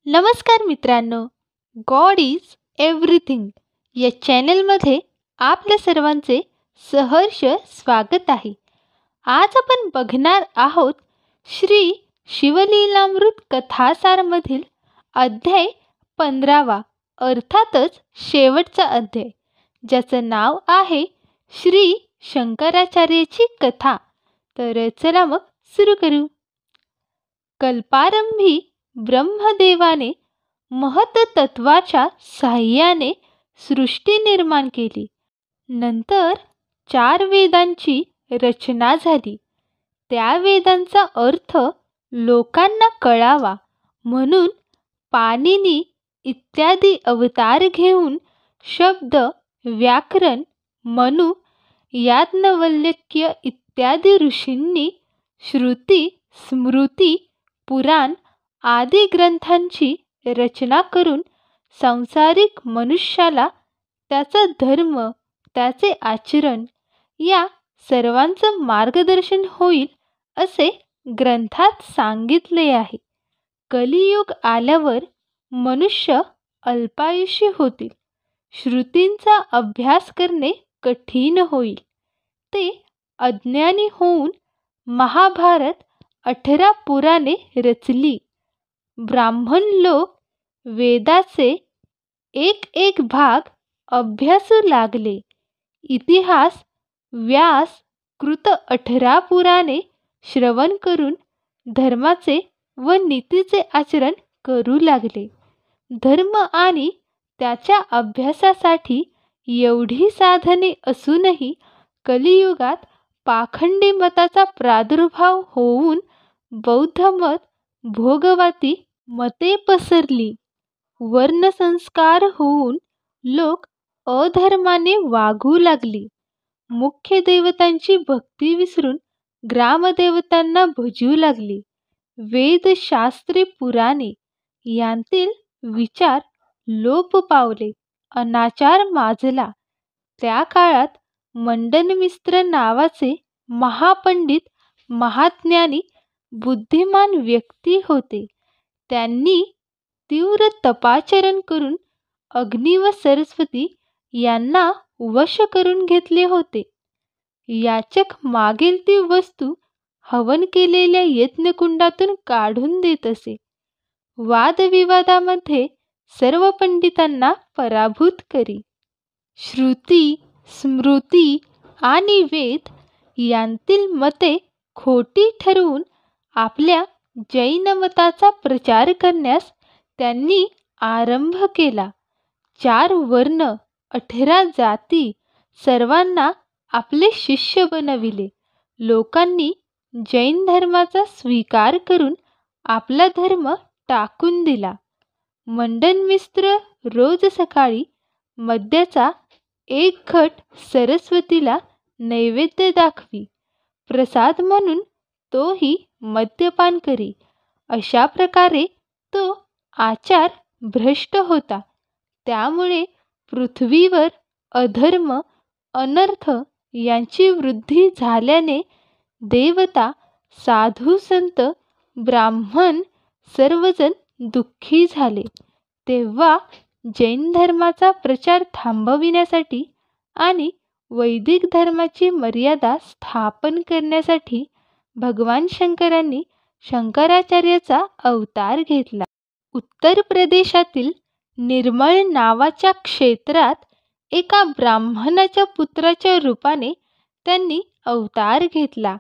नमस्कार मित्रांनो, God is everything या चॅनलमध्ये आपल्या सर्वांचे सहर्ष स्वागत आहे. आज आपण बघणार आहोत श्री शिवलीलामृत कथासारमधील अध्याय 15वा, अर्थातच शेवटचा अध्याय, ज्याचं नाव आहे श्री शंकराचार्याची कथा. तर चला मग सुरू करू. कल्पारंभी ब्रह्मदेवाने महतत्वाच्या साह्याने सृष्टी निर्माण केली. नंतर 4 वेदांची रचना झाली. त्या वेदांचा अर्थ लोकांना कळावा म्हणून पाणिनी इत्यादी अवतार घेऊन शब्द, व्याकरण, मनु, याज्ञवल्क्य इत्यादी ऋषींनी श्रुती, स्मृती, पुराण आदी ग्रंथांची रचना करून सांसारिक मनुष्याला त्याचा धर्म, त्याचे आचरण या सर्वांचं मार्गदर्शन होईल असे ग्रंथात सांगितले आहे. कलियुग आल्यावर मनुष्य अल्पायुषी होतील. श्रुतींचा अभ्यास करणे कठीण होईल. ते अज्ञानी होऊन महाभारत 18 पुराणे रचली. ब्राह्मण लोक वेदाचे एक भाग अभ्यासू लागले. इतिहास व्यास कृत 18 पुराणे श्रवण करून धर्माचे व नीतीचे आचरण करू लागले. धर्म आणि त्याच्या अभ्यासासाठी एवढी साधने असूनही कलियुगात पाखंडी मताचा प्रादुर्भाव होऊन बौद्ध मत, भोगवादी मते पसरली. वर्णसंस्कार होऊन लोक अधर्माने वागू लागली. मुख्य देवतांची भक्ती विसरून ग्रामदेवतांना भजू लागली. वेदशास्त्रे, पुराणे यांतील विचार लोप पावले. अनाचार माजला. त्या काळात मंडनमिश्र नावाचे महापंडित, महाज्ञानी, बुद्धिमान व्यक्ती होते. त्यांनी तीव्र तपाचरण करून अग्नी व सरस्वती यांना वश करून घेतले होते. याचक मागेल ती वस्तू हवन केलेल्या यज्ञकुंडातून काढून देत असे. वादविवादामध्ये सर्व पंडितांना पराभूत करी. श्रुती, स्मृती आणि वेद यांतील मते खोटी ठरवून आपल्या जैन मताचा प्रचार करण्यास त्यांनी आरंभ केला. 4 वर्ण, 18 जाती सर्वांना आपले शिष्य बनविले. लोकांनी जैन धर्माचा स्वीकार करून आपला धर्म टाकून दिला. मंडनमिश्र रोज सकाळी मद्याचा 1 घट सरस्वतीला नैवेद्य दाखवी. प्रसाद म्हणून तोही मद्यपान करी. अशा प्रकारे तो आचार भ्रष्ट होता. त्यामुळे पृथ्वीवर अधर्म, अनर्थ यांची वृद्धी झाल्याने देवता, साधू, संत, ब्राह्मण सर्वजण दुःखी झाले. तेव्हा जैन धर्माचा प्रचार थांबविण्यासाठी आणि वैदिक धर्माची मर्यादा स्थापन करण्यासाठी भगवान शंकरांनी शंकराचार्याचा अवतार घेतला. उत्तर प्रदेशातील निर्मळ नावाच्या क्षेत्रात एका ब्राह्मणाच्या पुत्राच्या रूपाने त्यांनी अवतार घेतला.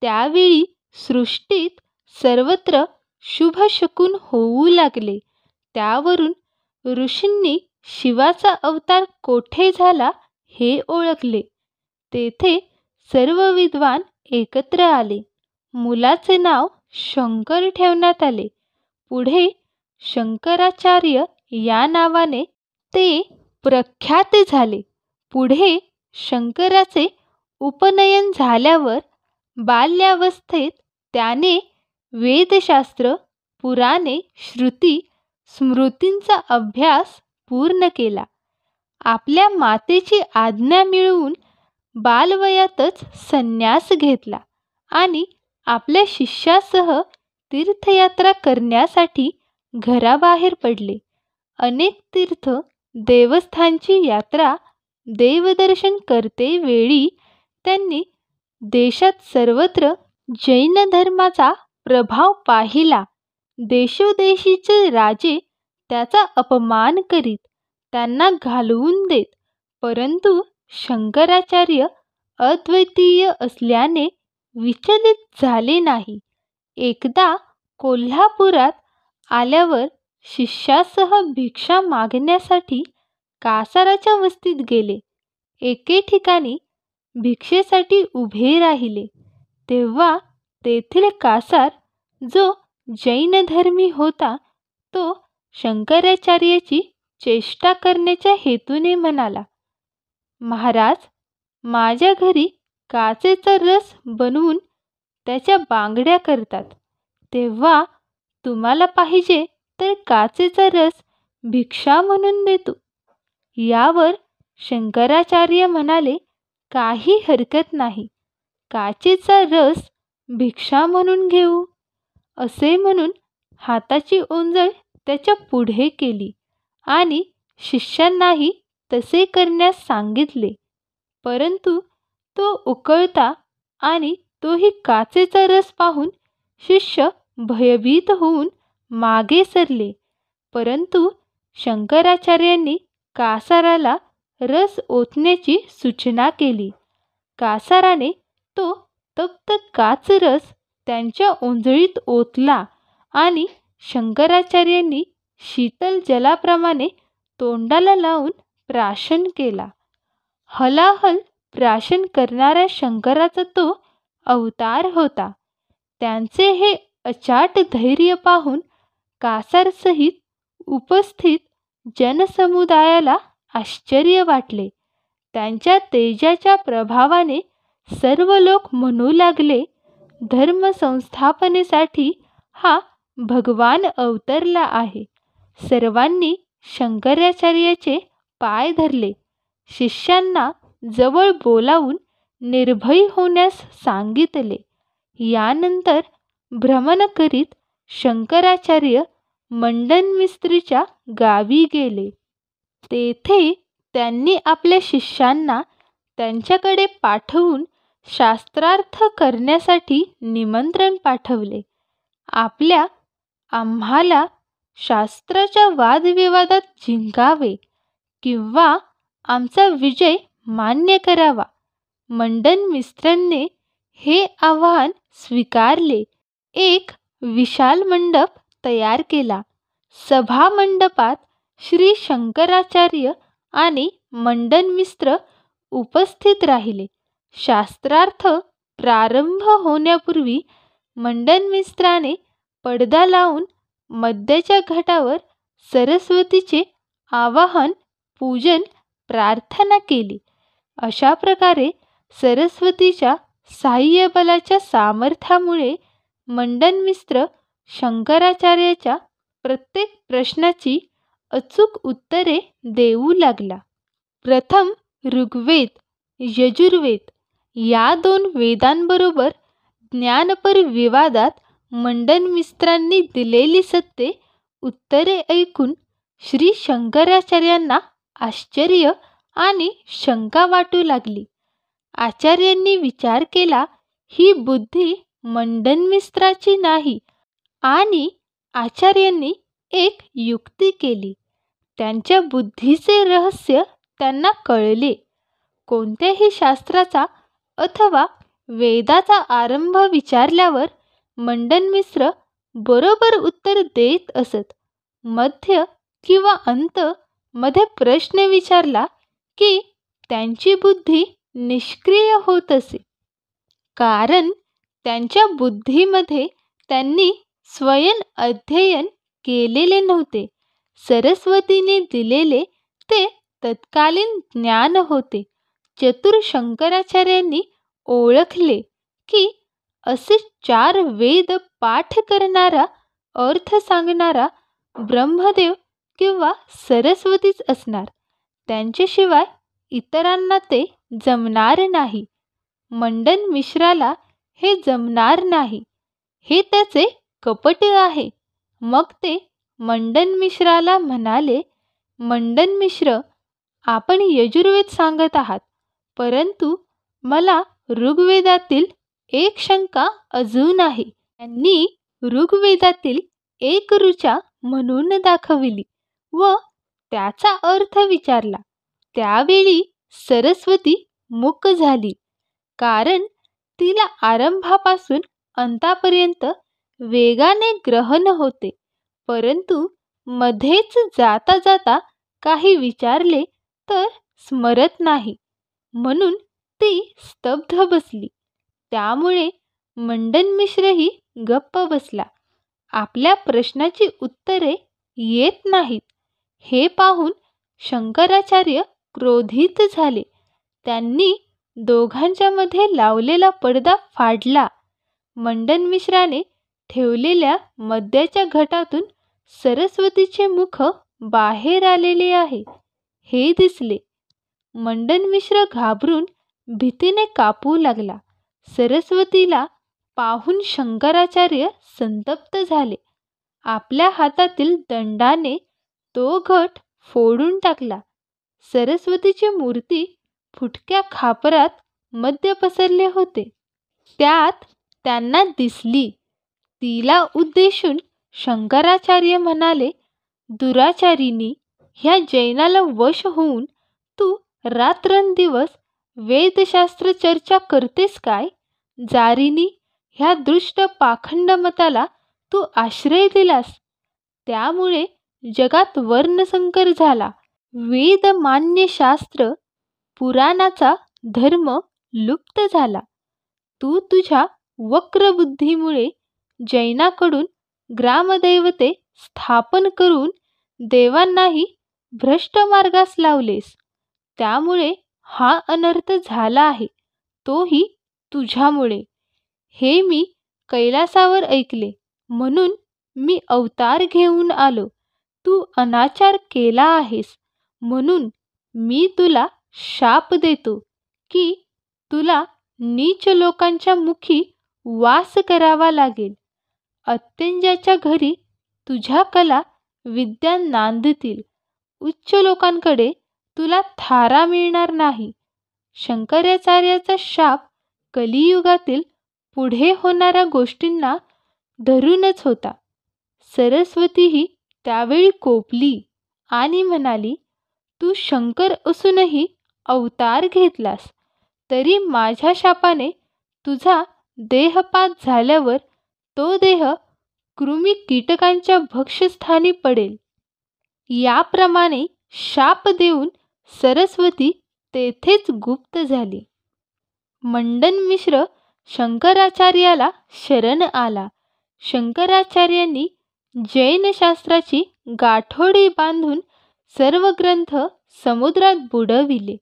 त्यावेळी सृष्टीत सर्वत्र शुभ शकुन होऊ लागले. त्यावरून ऋषींनी शिवाचा अवतार कोठे झाला हे ओळखले. तेथे सर्व विद्वान एकत्र आले. मुलाचे नाव शंकर ठेवण्यात आले. पुढे शंकराचार्य या नावाने ते प्रख्यात झाले. पुढे शंकराचे उपनयन झाल्यावर बाल्यावस्थेत त्याने वेदशास्त्र, पुराणे, श्रुती, स्मृतींचा अभ्यास पूर्ण केला. आपल्या मातेची आज्ञा मिळवून बालवयातच संन्यास घेतला आणि आपल्या शिष्यासह तीर्थयात्रा करण्यासाठी घराबाहेर पडले. अनेक तीर्थ देवस्थानची यात्रा देवदर्शन करते वेळी त्यांनी देशात सर्वत्र जैन धर्माचा प्रभाव पाहिला. देशोदेशीचे राजे त्याचा अपमान करीत, त्यांना घालवून देत. परंतु शंकराचार्य अद्वितीय असल्याने विचलित झाले नाही. एकदा कोल्हापुरात आल्यावर शिष्यासह भिक्षा मागण्यासाठी कासाराच्या वस्तीत गेले. एके ठिकाणी भिक्षेसाठी उभे राहिले तेव्हा तेथील कासार, जो जैनधर्मी होता, तो शंकराचार्याची चेष्टा करण्याच्या हेतूने म्हणाला, महाराज, माझ्या घरी काचेचा रस बनवून त्याच्या बांगड्या करतात. तेव्हा तुम्हाला पाहिजे तर काचेचा रस भिक्षा म्हणून देतो. यावर शंकराचार्य म्हणाले, काही हरकत नाही, काचेचा रस भिक्षा म्हणून घेऊ. असे म्हणून हाताची ओंजळ त्याच्या पुढे केली आणि शिष्यांनाही तसे करण्यास सांगितले. परंतु तो उकळता आणि तोही काचेचा रस पाहून शिष्य भयभीत होऊन मागे सरले. परंतु शंकराचार्यांनी कासाराला रस ओतण्याची सूचना केली. कासाराने तो तप्त काचरस त्यांच्या ओंजळीत ओतला आणि शंकराचार्यांनी शीतल जलाप्रमाणे तोंडाला लावून प्राशन केला. हलाहल प्राशन करणाऱ्या शंकराचा तो अवतार होता. त्यांचे हे अचाट धैर्य पाहून कासारसहित उपस्थित जनसमुदायाला आश्चर्य वाटले. त्यांच्या तेजाच्या प्रभावाने सर्व लोक म्हणू लागले, धर्म संस्थापनेसाठी हा भगवान अवतरला आहे. सर्वांनी शंकराचार्याचे पाय धरले. शिष्यांना जवळ बोलावून निर्भय होण्यास सांगितले. यानंतर भ्रमण करीत शंकराचार्य मंडनमिस्त्रीच्या गावी गेले. तेथे त्यांनी आपल्या शिष्यांना त्यांच्याकडे पाठवून शास्त्रार्थ करण्यासाठी निमंत्रण पाठवले. आम्हाला शास्त्राच्या वादविवादात जिंकावे किंवा आमचा विजय मान्य करावा. मंडनमित्रांनी हे आव्हान स्वीकारले. एक विशाल मंडप तयार केला. सभा मंडपात श्री शंकराचार्य आणि मंडनमित्र उपस्थित राहिले. शास्त्रार्थ प्रारंभ होण्यापूर्वी मंडनमित्राने पडदा लावून मध्याच्या घाटावर सरस्वतीचे आवाहन, पूजन, प्रार्थना केली. अशा प्रकारे सरस्वतीच्या साह्यबलाच्या सामर्थ्यामुळे मंडनमित्र शंकराचार्याच्या प्रत्येक प्रश्नाची अचूक उत्तरे देऊ लागला. प्रथम ऋग्वेद, यजुर्वेद या 2 वेदांबरोबर ज्ञानपर विवादात मंडनमित्रांनी दिलेली सत्य उत्तरे ऐकून श्री शंकराचार्यांना आश्चर्य आणि शंका वाटू लागली. आचार्यांनी विचार केला, ही बुद्धी मंडनमित्राची नाही, आणि आचार्यांनी एक युक्ती केली. त्यांच्या बुद्धीचे रहस्य त्यांना कळले. कोणत्याही शास्त्राचा अथवा वेदाचा आरंभ विचारल्यावर मंडनमित्र बरोबर उत्तर देत असत. मध्य किंवा अंत मध्ये प्रश्न विचारला की त्यांची बुद्धी निष्क्रिय होत असे. कारण त्यांच्या बुद्धीमध्ये त्यांनी स्वयं अध्ययन केलेले नव्हते. सरस्वतीने दिलेले ते तत्कालीन ज्ञान होते. चतुर शंकराचार्यांनी ओळखले की असे 4 वेद पाठ करणारा, अर्थ सांगणारा ब्रह्मदेव किंवा सरस्वतीच असणार. त्यांच्याशिवाय इतरांना ते जमणार नाही. मंडनमित्राला हे जमणार नाही, हे त्याचे कपट आहे. मग ते मंडन मिश्राला म्हणाले, मंडन मिश्र, आपण यजुर्वेद सांगत आहात, परंतु मला ऋग्वेदातील एक शंका अजून आहे. त्यांनी ऋग्वेदातील एक ऋचा म्हणून दाखविली व त्याचा अर्थ विचारला. त्यावेळी सरस्वती मूक झाली, कारण तिला आरंभापासून अंतापर्यंत वेगाने ग्रहण होते, परंतु मध्येच जाता जाता काही विचारले तर स्मरत नाही, म्हणून ती स्तब्ध बसली. त्यामुळे मंडन मिश्रही गप्प बसला. आपल्या प्रश्नाची उत्तरे येत नाहीत हे पाहून शंकराचार्य क्रोधित झाले. त्यांनी दोघांच्या मध्ये लावलेला पडदा फाडला. मंडन मिश्राने ठेवलेल्या मद्याच्या घटातून सरस्वतीचे मुख बाहेर आलेले आहे हे दिसले. मंडन मिश्र घाबरून भीतीने कापू लागला. सरस्वतीला पाहून शंकराचार्य संतप्त झाले. आपल्या हातातील दंडाने तो घट फोडून टाकला. सरस्वतीची मूर्ती फुटक्या खापरात मद्य पसरले होते, त्यात त्यांना दिसली. तिला उद्देशून शंकराचार्य म्हणाले, दुराचारिणी, ह्या जैनाला वश होऊन तू रात्रंदिवस वेदशास्त्र चर्चा करतेस काय? जारिणी, ह्या दृष्ट पाखंड मताला तू आश्रय दिलास, त्यामुळे जगात वर्णसंकर झाला. वेदमान्य शास्त्र पुराणाचा धर्म लुप्त झाला. तू तुझ्या वक्र बुद्धीमुळे जैनाकडून ग्रामदैवते स्थापन करून देवांनाही भ्रष्ट मार्गास लावलेस. त्यामुळे हा अनर्थ झाला आहे, तोही तुझ्यामुळे. हे मी कैलासावर ऐकले, म्हणून मी अवतार घेऊन आलो. तू अनाचार केला आहेस, म्हणून मी तुला शाप देतो की तुला नीच लोकांच्या मुखी वास करावा लागेल. अत्यंजाच्या घरी तुझ्या कला विद्या नांदतील. उच्च लोकांकडे तुला थारा मिळणार नाही. शंकराचार्याचा शाप कलियुगातील पुढे होणाऱ्या गोष्टींना धरूनच होता. सरस्वतीही त्यावेळी कोपली आणि म्हणाली, तू शंकर असूनही अवतार घेतलास, तरी माझ्या शापाने तुझा देहपात झाल्यावर तो देह कृमी कीटकांच्या भक्षस्थानी पडेल. याप्रमाणे शाप देऊन सरस्वती तेथेच गुप्त झाली. मंडन मिश्र शंकराचार्याला शरण आला. शंकराचार्यांनी जैन शास्त्राची गाठोडी बांधून सर्व ग्रंथ समुद्रात बुडविले.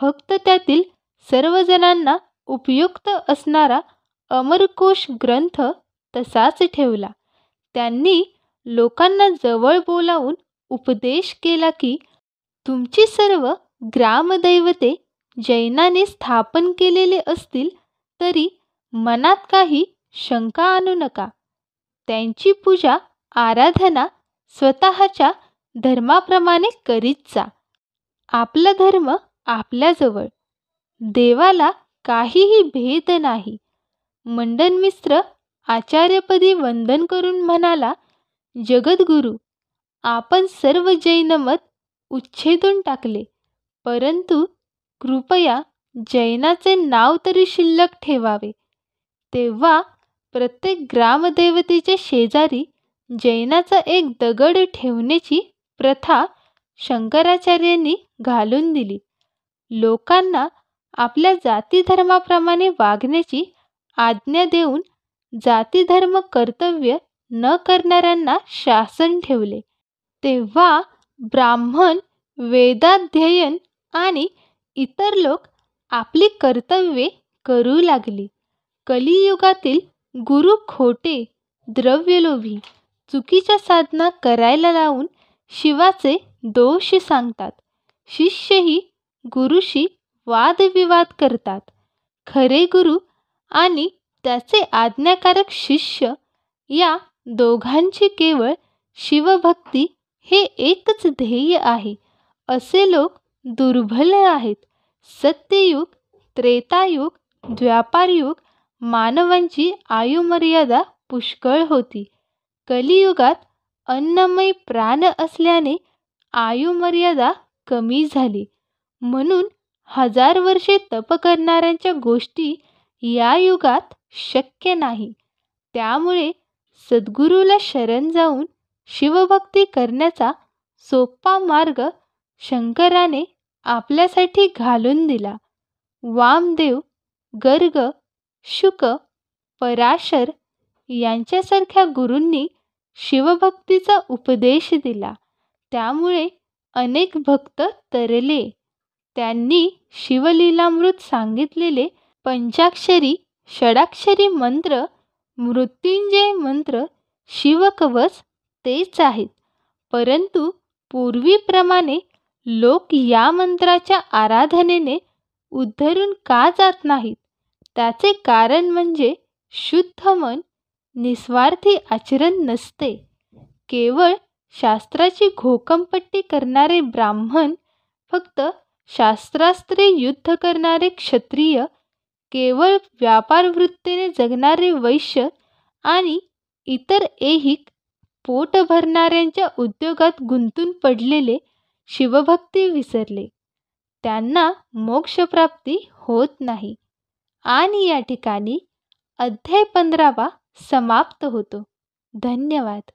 फक्त त्यातील सर्वजणांना उपयुक्त असणारा अमरकोश ग्रंथ तसाच ठेवला. त्यांनी लोकांना जवळ बोलावून उपदेश केला की तुमची सर्व ग्रामदैवते जैनाने स्थापन केलेले असतील तरी मनात काही शंका आणू नका. त्यांची पूजा आराधना स्वतःच्या धर्माप्रमाणे करीत जा. आपला धर्म आपल्याजवळ, देवाला काहीही भेद नाही. मंडन मिश्र आचार्यपदी वंदन करून म्हणाला, जगद्गुरु, आपण सर्व जैनमत उच्छेदून टाकले, परंतु कृपया जैनाचे नाव तरी शिल्लक ठेवावे. तेव्हा प्रत्येक ग्रामदेवतेच्या शेजारी जैनाचा एक दगड ठेवण्याची प्रथा शंकराचार्यांनी घालून दिली. लोकांना आपल्या जातीधर्माप्रमाणे वागण्याची आज्ञा देऊन जातीधर्म कर्तव्य न करणाऱ्यांना शासन ठेवले. तेव्हा ब्राह्मण, वेदाध्ययन आणि इतर लोक आपली कर्तव्ये करू लागली. कलियुगातील गुरु खोटे, द्रव्यलोभी, चुकीच्या साधना करायला लावून शिवाचे दोष सांगतात. शिष्यही गुरुशी वादविवाद करतात. खरे गुरु आणि त्याचे आज्ञाकारक शिष्य या दोघांची केवळ शिवभक्ती हे एकच ध्येय आहे असे लोक दुर्बल आहेत. सत्ययुग, त्रेतायुग, द्वापारयुग मानवांची आयुमर्यादा पुष्कळ होती. कलियुगात अन्नमय प्राण असल्याने आयुमर्यादा कमी झाली. म्हणून 1000 वर्षे तप करणाऱ्यांच्या गोष्टी या युगात शक्य नाही. त्यामुळे सद्गुरूला शरण जाऊन शिवभक्ती करण्याचा सोपा मार्ग शंकराने आपल्यासाठी घालून दिला. वामदेव, गर्ग, शुक, पराशर यांच्यासारख्या गुरूंनी शिवभक्तीचा उपदेश दिला. त्यामुळे अनेक भक्त तरले. त्यांनी शिवलीलामृत सांगितलेले पंचाक्षरी, षडाक्षरी मंत्र, मृत्युंजय मंत्र, शिवकवच तेच आहेत. परंतु पूर्वीप्रमाणे लोक या मंत्राच्या आराधनेने उद्धरून का जात नाहीत? त्याचे कारण म्हणजे शुद्ध मन, निस्वार्थी आचरण नसते. केवळ शास्त्राची घोकंपट्टी करणारे ब्राह्मण, फक्त शास्त्रास्त्रे युद्ध करणारे क्षत्रिय, केवळ व्यापार वृत्तीने जगणारे वैश्य आणि इतर ऐहिक पोट भरणाऱ्यांच्या उद्योगात गुंतून पडलेले शिवभक्ती विसरले. त्यांना मोक्षप्राप्ती होत नाही. आणि या ठिकाणी अध्याय 15 समाप्त होतो. धन्यवाद.